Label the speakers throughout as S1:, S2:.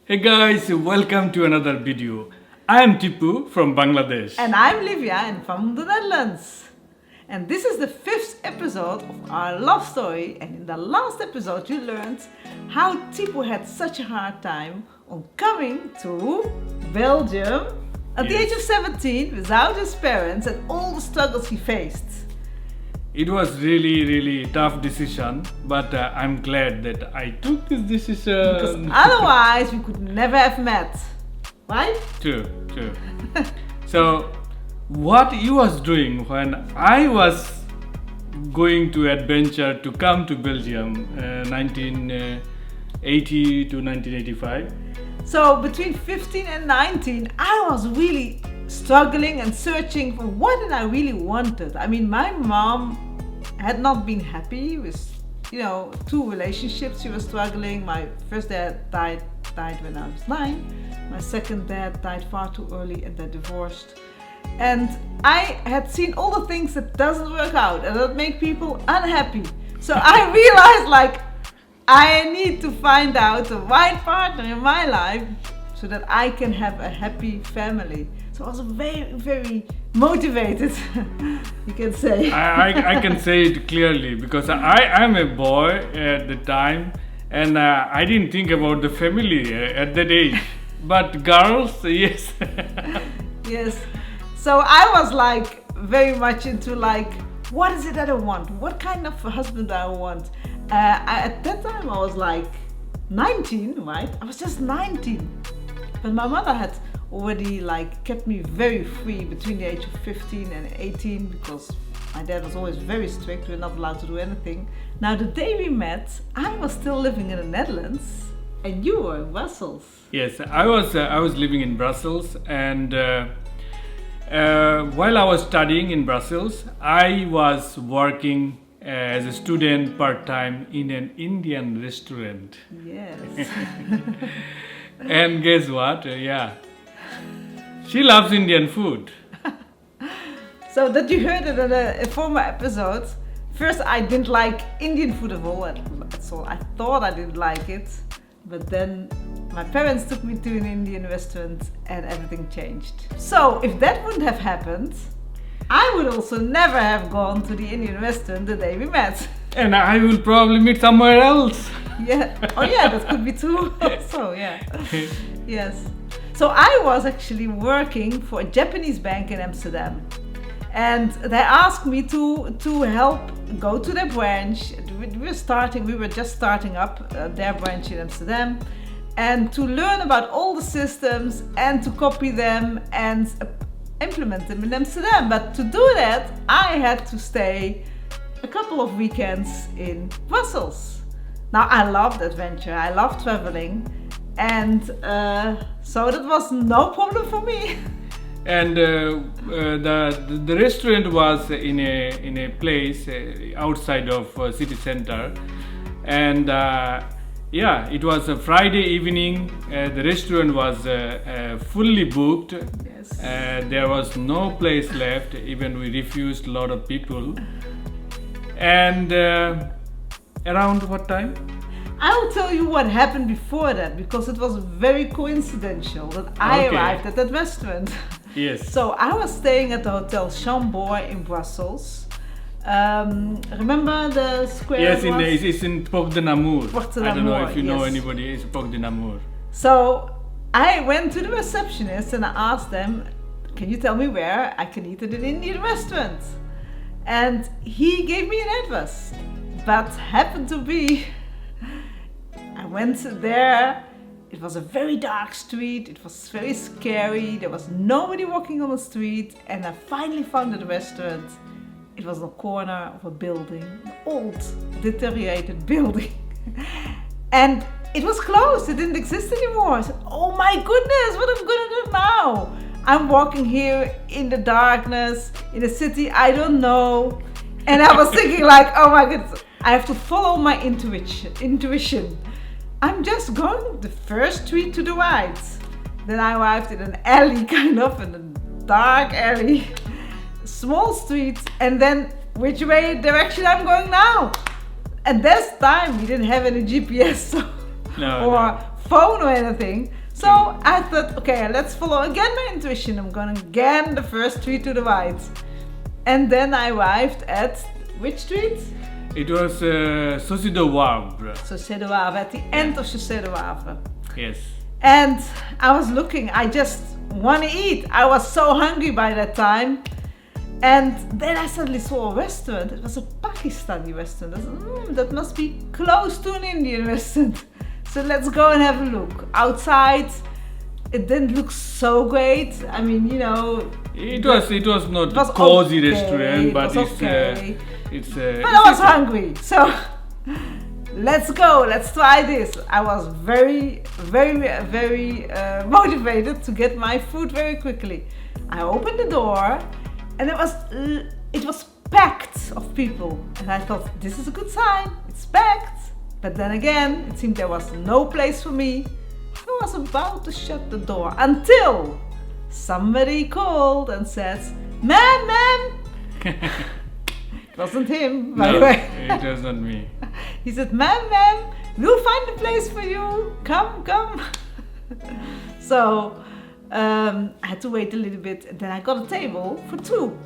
S1: Hey guys, welcome to another video. I am Tipu from Bangladesh.
S2: And I'm Livia and from the Netherlands. And this is the 5th episode of our love story. And in the last episode you learned how Tipu had such a hard time on coming to Belgium at the age of 17 without his parents and all the struggles he faced.
S1: It was really tough decision, but I'm glad that I took this decision.
S2: Because otherwise we could never have met. Right?
S1: True. So, what you was doing when I was going to adventure to come to Belgium 1980 to 1985?
S2: So between 15 and 19, I was really struggling and searching for what did I really wanted. I mean, my mom had not been happy with, two relationships. She was struggling. My first dad died when I was 9. My second dad died far too early and they divorced. And I had seen all the things that doesn't work out and that make people unhappy. So I realized I need to find out the right partner in my life so that I can have a happy family. So I was very motivated, you can say.
S1: I can say it clearly because I'm a boy at the time and I didn't think about the family at that age. But girls, yes.
S2: Yes. So I was very much into what is it that I want? What kind of husband I want? At that time I was 19, right? I was just 19. But my mother had already kept me very free between the age of 15 and 18 because my dad was always very strict. We were not allowed to do anything. Now the day we met, I was still living in the Netherlands and you were in Brussels.
S1: Yes, I was living in Brussels and while I was studying in Brussels, I was working as a student part-time in an Indian restaurant.
S2: Yes.
S1: And guess what? She loves Indian food.
S2: So that you heard it in a former episode. First, I didn't like Indian food at all. I thought I didn't like it. But then my parents took me to an Indian restaurant and everything changed. So if that wouldn't have happened, I would also never have gone to the Indian restaurant the day we met.
S1: And I will probably meet somewhere else.
S2: Yeah. Oh yeah, that could be true also, yeah. Yes. So I was actually working for a Japanese bank in Amsterdam. And they asked me to help go to their branch. We were just starting up their branch in Amsterdam. And to learn about all the systems and to copy them and implement them in Amsterdam. But to do that, I had to stay a couple of weekends in Brussels. Now I loved adventure, I loved traveling, and so that was no problem for me.
S1: And the restaurant was in a place outside of city center, and it was a Friday evening. The restaurant was fully booked.
S2: Yes.
S1: There was no place left. Even we refused a lot of people. And around what time?
S2: I will tell you what happened before that because it was very coincidental that I arrived at that restaurant.
S1: Yes.
S2: So I was staying at the Hotel Chambord in Brussels. Remember the square?
S1: Yes, it's in Porte de Namur.
S2: Porte de
S1: I don't know
S2: Namur,
S1: if you know
S2: yes.
S1: anybody. It's Porte de Namur.
S2: So I went to the receptionist and I asked them, can you tell me where I can eat at an Indian restaurant? And he gave me an address, but happened to be, I went there, it was a very dark street, it was very scary, there was nobody walking on the street, and I finally found the restaurant. It was on the corner of a building, an old, deteriorated building. And it was closed, it didn't exist anymore. I said, oh my goodness, what am I gonna do now? I'm walking here in the darkness, in a city I don't know. And I was thinking oh my goodness, I have to follow my intuition. I'm just going the first street to the right. Then I arrived in an alley, in a dark alley, small street, and then which direction I'm going now? And this time we didn't have any GPS or phone or anything. So I thought, okay, let's follow again my intuition. I'm going again the first street to the right. And then I arrived at which street?
S1: It was Chaussée de Wavre.
S2: Chaussée de Wavre, at the end of Chaussée de Wavre.
S1: Yes.
S2: And I was looking, I just want to eat. I was so hungry by that time. And then I suddenly saw a restaurant. It was a Pakistani restaurant. I said, that must be close to an Indian restaurant. So let's go and have a look. Outside, it didn't look so great. I mean, you know,
S1: it was not a cozy restaurant, but it's
S2: but I was hungry, so let's go. Let's try this. I was very motivated to get my food very quickly. I opened the door, and it was packed of people, and I thought, this is a good sign. It's packed. But then again, it seemed there was no place for me. I was about to shut the door until somebody called and said, ma'am. It wasn't him, by the way.
S1: It was not me.
S2: He said, ma'am, we'll find a place for you. Come. So I had to wait a little bit, and then I got a table for two.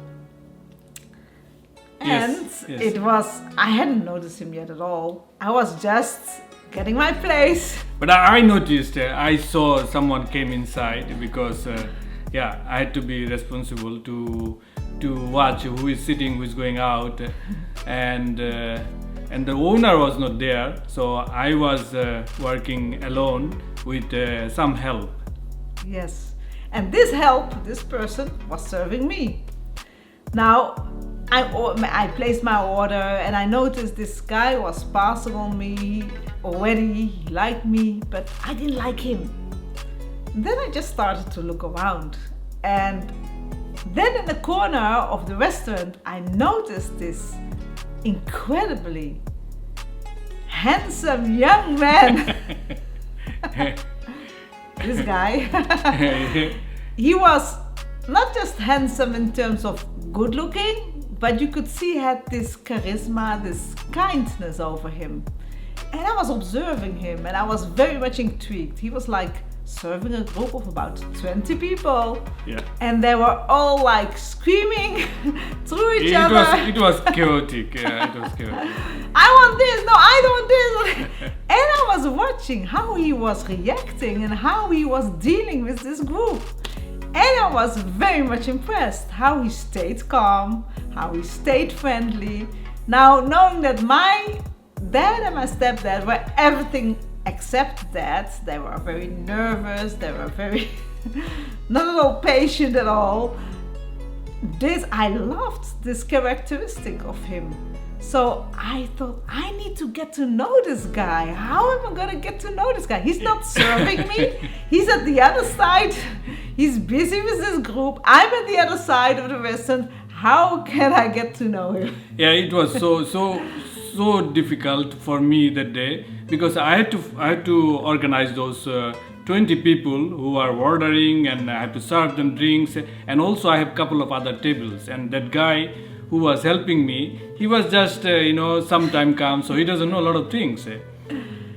S2: And it was, I hadn't noticed him yet at all. I was just getting my place.
S1: But I noticed, I saw someone came inside because, I had to be responsible to watch who is sitting, who is going out, and the owner was not there. So I was working alone with some help.
S2: Yes, and this person was serving me. Now, I placed my order, and I noticed this guy was passing on me already. He liked me, but I didn't like him. And then I just started to look around, and then in the corner of the restaurant I noticed this incredibly handsome young man. This guy. He was not just handsome in terms of good looking, but you could see he had this charisma, this kindness over him. And I was observing him, and I was very much intrigued. He was like serving a group of about 20 people.
S1: Yeah.
S2: And they were all like screaming through each other.
S1: It was chaotic. Yeah, it was chaotic.
S2: I want this, no, I don't want this. And I was watching how he was reacting and how he was dealing with this group. And I was very much impressed how he stayed calm, how he stayed friendly. Now, knowing that my dad and my stepdad were everything except that, they were very nervous, they were very not at all patient at all. I loved this characteristic of him. So I thought, I need to get to know this guy. How am I going to get to know this guy? He's not serving me. He's at the other side. He's busy with this group. I'm at the other side of the restaurant. How can I get to know him?
S1: Yeah, it was so difficult for me that day, because I had to organize those 20 people who are ordering, and I have to serve them drinks, and also I have a couple of other tables, and that guy who was helping me, he was just sometime comes, so he doesn't know a lot of things.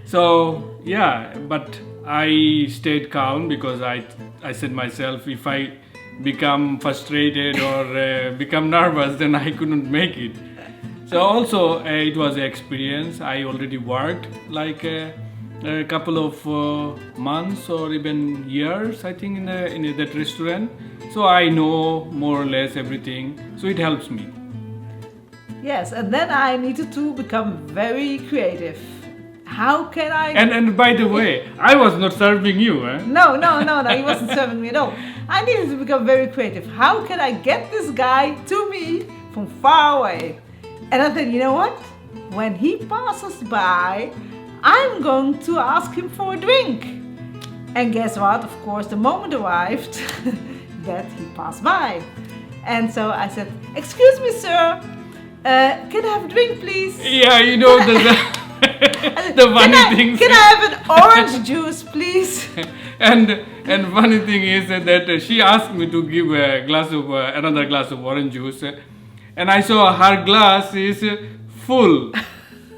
S1: So yeah, but I stayed calm, because I said myself, if I become frustrated or become nervous, then I couldn't make it. So also it was an experience. I already worked like a couple of months or even years, I think, in that restaurant. So I know more or less everything. So it helps me.
S2: Yes, and then I needed to become very creative. How can I...
S1: And by the way, I was not serving you, eh?
S2: No, he wasn't serving me at all. I needed to become very creative. How can I get this guy to me from far away? And I thought, you know what? When he passes by, I'm going to ask him for a drink. And guess what? Of course, the moment arrived that he passed by. And so I said, excuse me, sir. Can I have a drink, please?
S1: Yeah, the funny thing.
S2: Can I have an orange juice, please?
S1: And funny thing is that she asked me to give another glass of orange juice, and I saw her glass is full.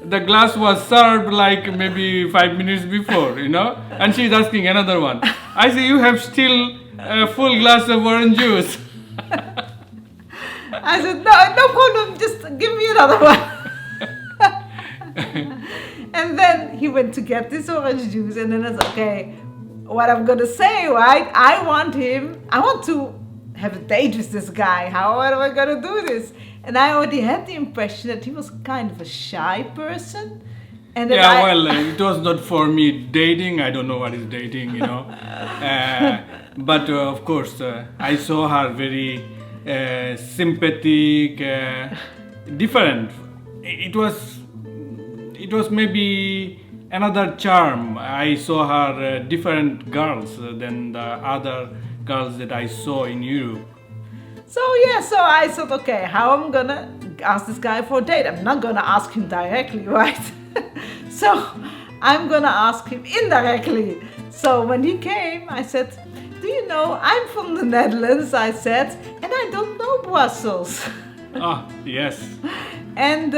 S1: the glass was served like maybe 5 minutes before, and she's asking another one. I say, you have still a full glass of orange juice.
S2: I said, no problem, just give me another one. And then he went to get this orange juice, and then I said, okay, what I'm gonna say, right? I want to have a date with this guy. How am I gonna do this? And I already had the impression that he was kind of a shy person. And that
S1: it was not for me dating. I don't know what is dating, but of course, I saw her very sympathetic, different. It was maybe another charm. I saw her different girls than the other girls that I saw in Europe.
S2: So I thought, okay, how I'm gonna ask this guy for a date? I'm not gonna ask him directly, right? So I'm gonna ask him indirectly. So when he came, I said, do you know, I'm from the Netherlands, I said, and I don't know Brussels.
S1: Ah, yes.
S2: And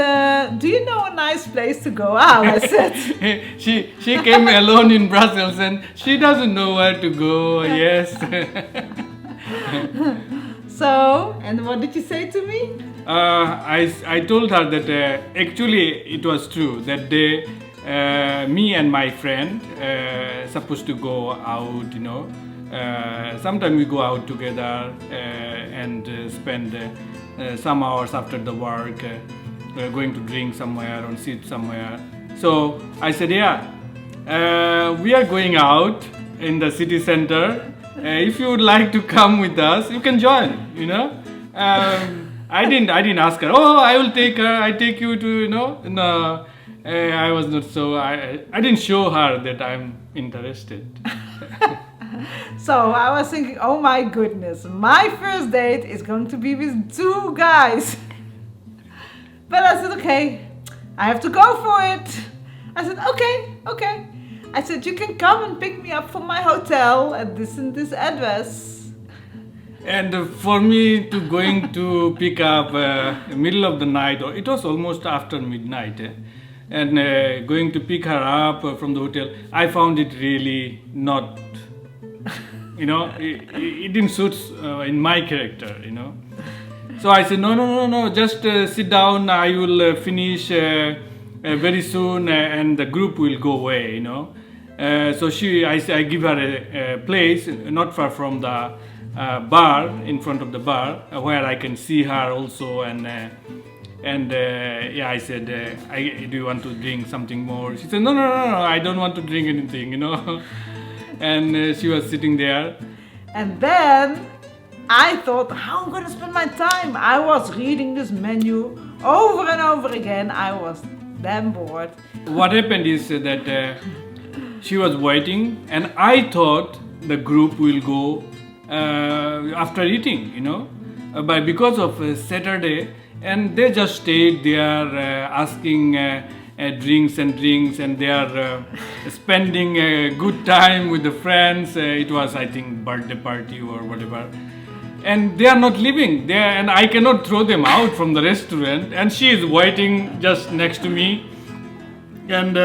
S2: do you know a nice place to go out? I said.
S1: She came alone in Brussels and she doesn't know where to go. Yes.
S2: So, and what did you say to me?
S1: I told her that actually it was true that day me and my friend supposed to go out. Sometimes we go out together and spend some hours after the work. Going to drink somewhere or sit somewhere. So I said, we are going out in the city center. If you would like to come with us, you can join. I didn't ask her. Oh, I will take her. I take you to. No, I was not so. I didn't show her that I'm interested.
S2: So I was thinking, oh my goodness, my first date is going to be with two guys. But I said, okay, I have to go for it. I said, okay. I said, you can come and pick me up from my hotel at this and this address.
S1: And for me to going to pick up middle of the night, or it was almost after midnight, and going to pick her up from the hotel, I found it really not, it didn't suit in my character, So I said, no, just sit down, I will finish very soon and the group will go away, So I give her a place not far from the bar, in front of the bar, where I can see her also, and I said, do you want to drink something more? She said, no, I don't want to drink anything, And she was sitting there.
S2: And then I thought, how am I going to spend my time? I was reading this menu over and over again. I was damn bored.
S1: What happened is that she was waiting, and I thought the group will go after eating, but because of Saturday, and they just stayed there asking drinks, and they are spending a good time with the friends. It was, I think, birthday party or whatever. And they are not leaving there, and I cannot throw them out from the restaurant, and she is waiting just next to me. And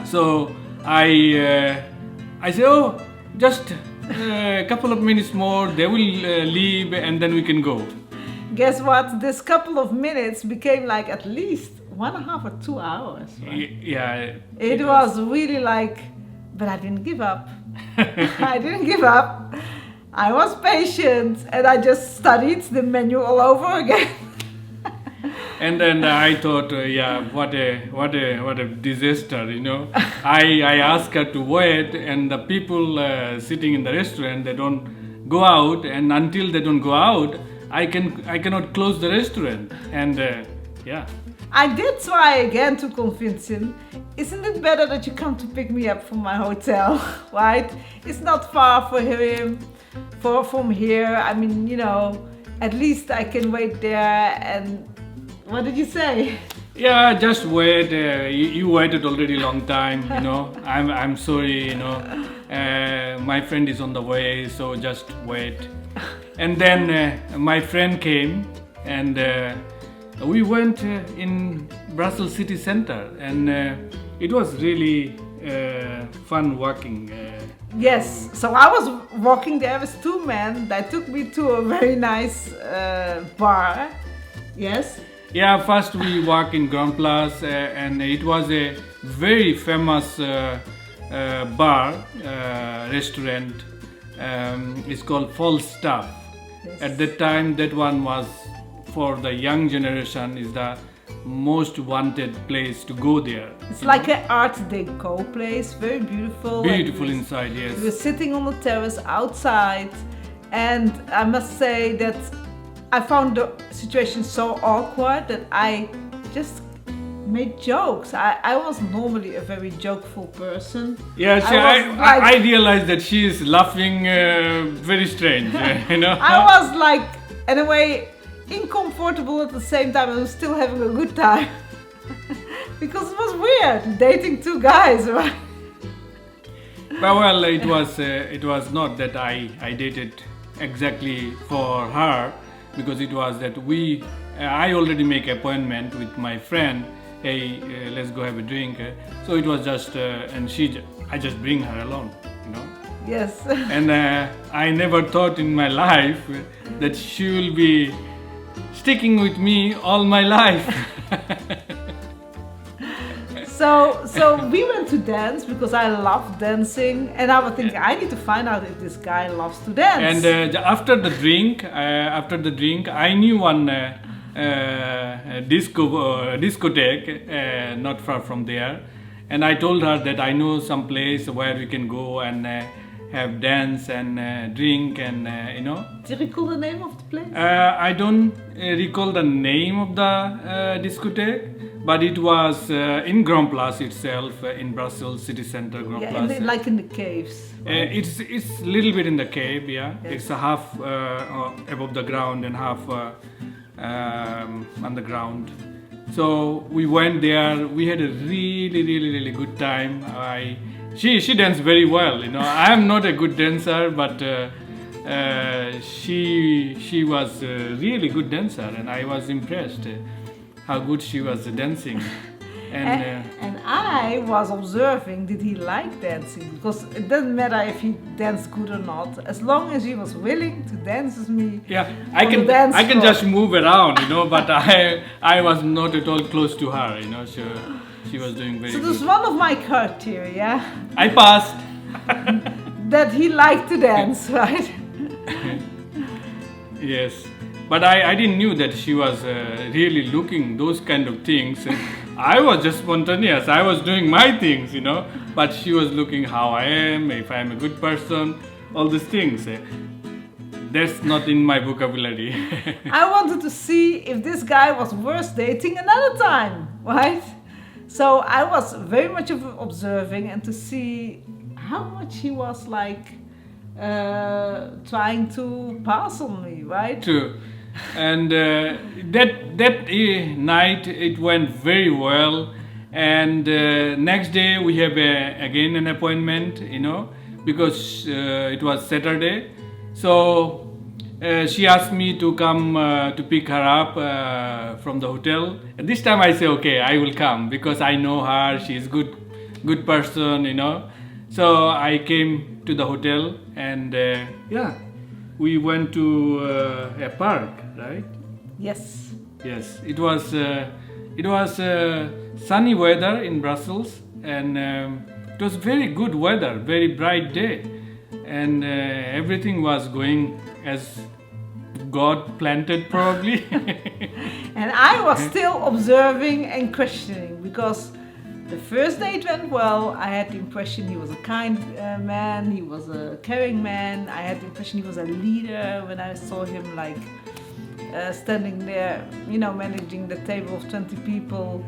S1: so I say, oh, just a couple of minutes more, they will leave, and then we can go.
S2: Guess what? This couple of minutes became like at least 1.5 or 2 hours. Right?
S1: Yeah.
S2: It was really like, but I didn't give up. I didn't give up. I was patient, and I just studied the menu all over again.
S1: And then I thought, what a disaster, I asked her to wait, and the people sitting in the restaurant, they don't go out, and until they don't go out, I cannot close the restaurant. And
S2: I did try again to convince him. Isn't it better that you come to pick me up from my hotel, right? It's not far for him. From here, I mean, at least I can wait there. And what did you say?
S1: Yeah, just wait. You waited already long time. I'm sorry. My friend is on the way, so just wait. And then my friend came, and We went in Brussels city center, and it was really fun walking.
S2: Yes, so I was walking there with two men that took me to a very nice bar. Yes.
S1: Yeah, first we walk in Grand Place, and it was a very famous bar, restaurant. It's called fullest.
S2: Yes.
S1: At that time, that one was for the young generation is the most wanted place to go there.
S2: It's like an art deco place, very beautiful.
S1: Beautiful inside, yes.
S2: We were sitting on the terrace outside, and I must say that I found the situation so awkward that I just made jokes. I was normally a very jokeful person.
S1: Yeah, I realized that she is laughing very strange, you know.
S2: I was like, in a way, uncomfortable at the same time. I was still having a good time because it was weird dating two guys, right?
S1: But well, it was not that I dated exactly for her, because it was that I already make appointment with my friend. Hey, let's go have a drink. So it was just, and I just bring her along, you know.
S2: Yes.
S1: And I never thought in my life that she will be sticking with me all my life.
S2: So we went to dance because I love dancing, and I was thinking I need to find out if this guy loves to dance.
S1: And after the drink, I knew one discotheque not far from there, and I told her that I know some place where we can go and have dance and drink and you know.
S2: Do you recall the name of the place?
S1: I don't recall the name of the discotheque, but it was in Grand Place itself, in Brussels city center, Grand Place.
S2: Like in the caves. Right?
S1: It's a little bit in the cave, yeah. Yes. It's a half above the ground and half on the ground. So we went there. We had a really good time. She danced very well, you know. I am not a good dancer, but she was a really good dancer, and I was impressed how good she was dancing.
S2: And I was observing, did he like dancing? Because it doesn't matter if he danced good or not, as long as he was willing to dance with me.
S1: Yeah, I can just move around, you know, but I was not at all close to her, you know. She was doing very good.
S2: So this is one of my criteria.
S1: I passed.
S2: That he liked to dance, right?
S1: Yes, but I didn't knew that she was really looking those kind of things. I was just spontaneous. I was doing my things, you know, but she was looking how I am, if I am a good person, all these things. That's not in my vocabulary.
S2: I wanted to see if this guy was worth dating another time, right? So I was very much observing and to see how much he was like trying to pass on me, right?
S1: True. And that night it went very well, and next day we have again an appointment, you know, because it was Saturday. So she asked me to come to pick her up from the hotel. And this time I say, okay, I will come because I know her. She's good person, you know. So I came to the hotel, and yeah, we went to a park, right?
S2: Yes.
S1: Yes, it was sunny weather in Brussels, and it was very good weather, very bright day, and everything was going as God planted, probably.
S2: And I was still observing and questioning, because the first date went well. I had the impression he was a kind man, he was a caring man. I had the impression he was a leader when I saw him like standing there, you know, managing the table of 20 people.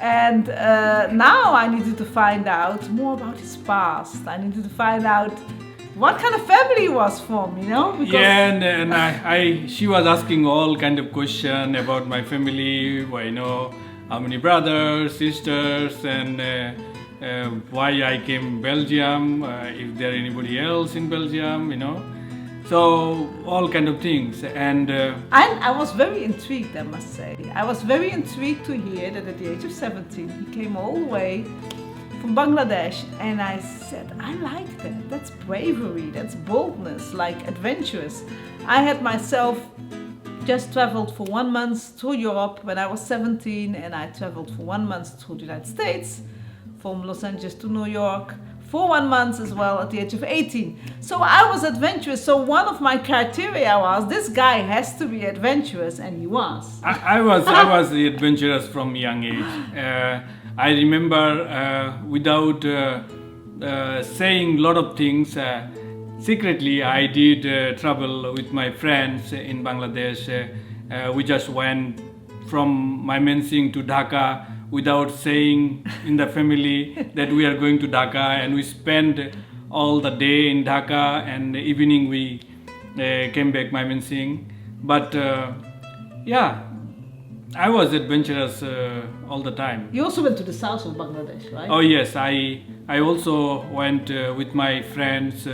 S2: And now I needed to find out more about his past. I needed to find out what kind of family he was from, you know? Because
S1: yeah, and she was asking all kind of questions about my family, why, you know, how many brothers, sisters, and why I came Belgium, if there anybody else in Belgium, you know. So all kind of things, and
S2: I was very intrigued, I must say. I was very intrigued to hear that at the age of 17 he came all the way from Bangladesh, and I said, I like that. That's bravery, that's boldness, like adventurous. I had myself just traveled for 1 month to Europe when I was 17, and I traveled for 1 month to the United States, from Los Angeles to New York, for 1 month as well at the age of 18. So I was adventurous. So one of my criteria was this guy has to be adventurous, and he was.
S1: I was adventurous from young age. I remember without saying a lot of things, secretly I did travel with my friends in Bangladesh. We just went from Mymensingh to Dhaka without saying in the family that we are going to Dhaka, and we spent all the day in Dhaka, and evening we came back Mymensingh. But yeah, I was adventurous all the time.
S2: You also went to the south of Bangladesh, right?
S1: Oh yes, I also went with my friends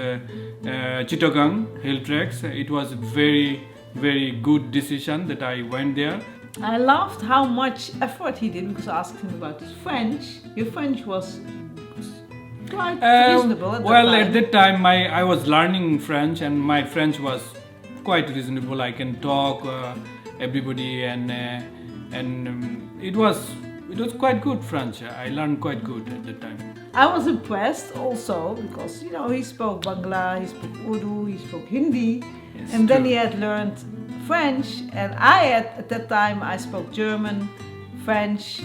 S1: Chittagong hill treks. It was a very good decision that I went there.
S2: I loved how much effort he did, because I asked him about his French. Your French was quite reasonable at that time.
S1: At that time I was learning French, and my French was quite reasonable. I can talk everybody, and it was quite good French. I learned quite good at that time.
S2: I was impressed also because he spoke Bangla, he spoke Urdu, he spoke Hindi,
S1: Yes,
S2: and then
S1: true.
S2: he had learned French, and I at that time I spoke German, French.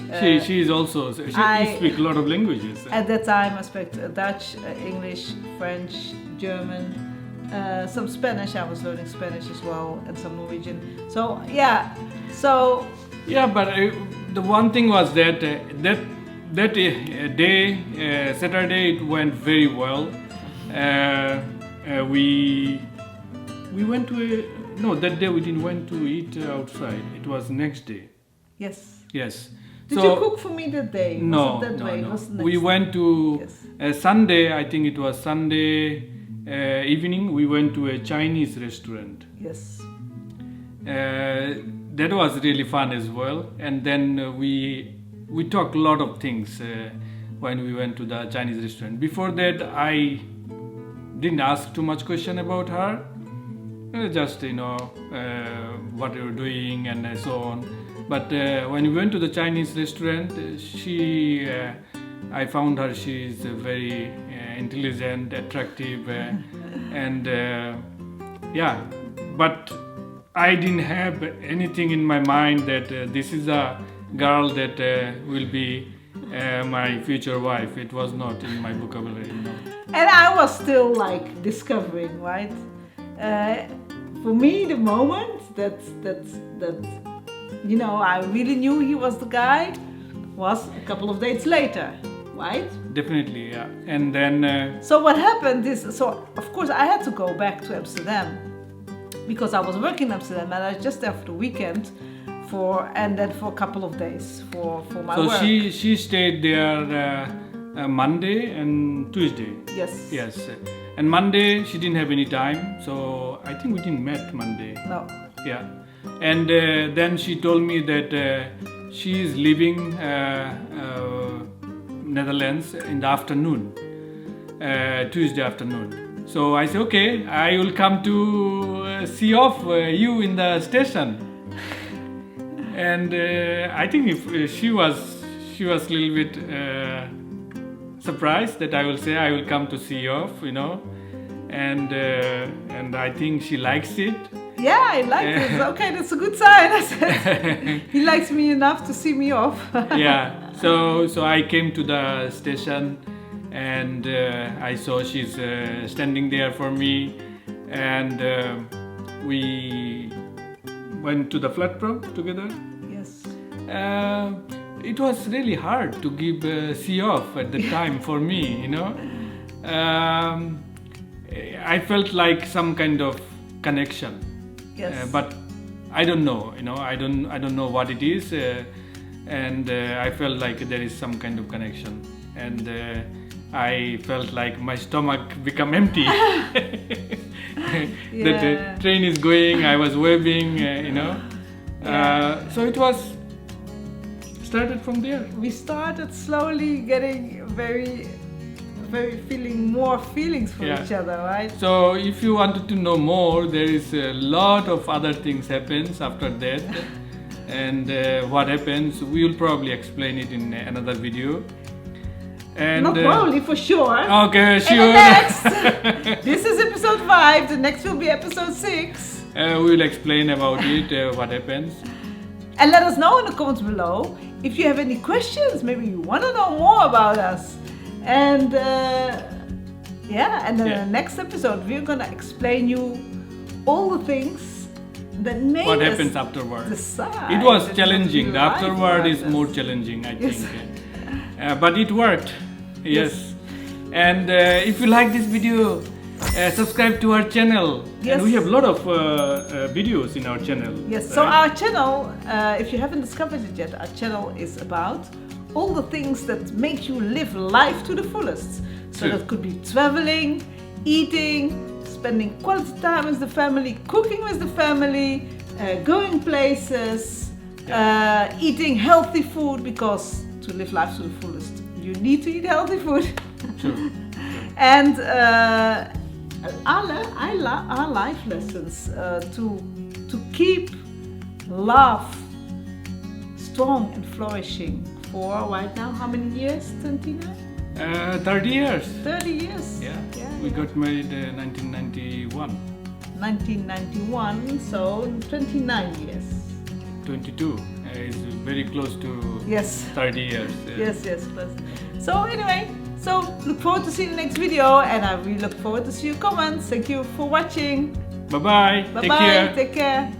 S1: She is also she
S2: I-
S1: speaks a lot of languages.
S2: At that time I spoke Dutch, English, French, German, some Spanish. I was learning Spanish as well, and some Norwegian. So yeah, so
S1: Yeah, but the one thing was that that day, Saturday, it went very well. We went to that day we didn't went to eat outside. It was next day.
S2: yes.
S1: Yes.
S2: Did you cook for me that day?
S1: No,
S2: Was it that way?
S1: no.
S2: Was it
S1: We
S2: next-
S1: went to
S2: Yes.
S1: Sunday. I think it was Sunday evening. We went to a Chinese restaurant.
S2: Yes.
S1: That was really fun as well. And then we talked a lot of things when we went to the Chinese restaurant. Before that, I didn't ask too much question about her. Just what you're doing and so on. But when we went to the Chinese restaurant, I found her. She's very intelligent, attractive, and yeah. But I didn't have anything in my mind that this is a girl that will be my future wife. It was not in my vocabulary.
S2: And I was still like discovering, right? For me, the moment that I really knew he was the guy was a couple of days later, right?
S1: Definitely, yeah. And then
S2: So what happened is, of course I had to go back to Amsterdam because I was working in Amsterdam, and I was just there for the weekend and then for a couple of days for my
S1: so
S2: work.
S1: she stayed there Monday and Tuesday.
S2: Yes.
S1: Yes. And Monday she didn't have any time, so I think we didn't met Monday.
S2: No.
S1: Yeah. And then she told me that she is leaving Netherlands in the afternoon, Tuesday afternoon. So I said, okay, I will come to see off you in the station. And I think if she was a little bit surprised that I will say I will come to see you off, and I think she likes it.
S2: Yeah, I like it. Okay, that's a good sign. I said, he likes me enough to see me off.
S1: Yeah. So I came to the station, and I saw she's standing there for me, and we went to the platform together.
S2: Yes.
S1: It was really hard to give see off at the time for me. I felt like some kind of connection.
S2: Yes.
S1: But I don't know, I don't know what it is, and I felt like there is some kind of connection, and I felt like my stomach become empty. that the train is going. I was waving, you know. So it was started from there.
S2: We started slowly getting very feeling more feelings for each other, right?
S1: So if you wanted to know more, there is a lot of other things happens after that. And what happens, we will probably explain it in another video. And
S2: not probably, for sure.
S1: Okay, sure.
S2: And next, this is episode 5. The next will be episode 6.
S1: We will explain about it, what happens.
S2: And let us know in the comments below if you have any questions. Maybe you want to know more about us. And in the next episode, we're gonna explain you all the things that made
S1: what
S2: us
S1: happens afterward.
S2: Decide
S1: it was challenging. The
S2: right
S1: afterward is more challenging, I think. But it worked. Yes. And if you like this video, subscribe to our channel.
S2: Yes.
S1: And we have a lot of videos in our channel.
S2: Yes.
S1: Right?
S2: So our channel, if you haven't discovered it yet, our channel is about all the things that make you live life to the fullest. So that could be traveling, eating, spending quality time with the family, cooking with the family, going places, eating healthy food, because to live life to the fullest, you need to eat healthy food.
S1: True.
S2: And our life lessons to keep love strong and flourishing for right now, how many years, 29?
S1: 30 years.
S2: 30 years.
S1: Yeah. We got married in 1991.
S2: 1991, so 29 years.
S1: 22 is very close to 30 years.
S2: Yes. So anyway, look forward to seeing the next video, and I really look forward to see your comments. Thank you for watching.
S1: Bye-bye.
S2: Bye-bye. Take care.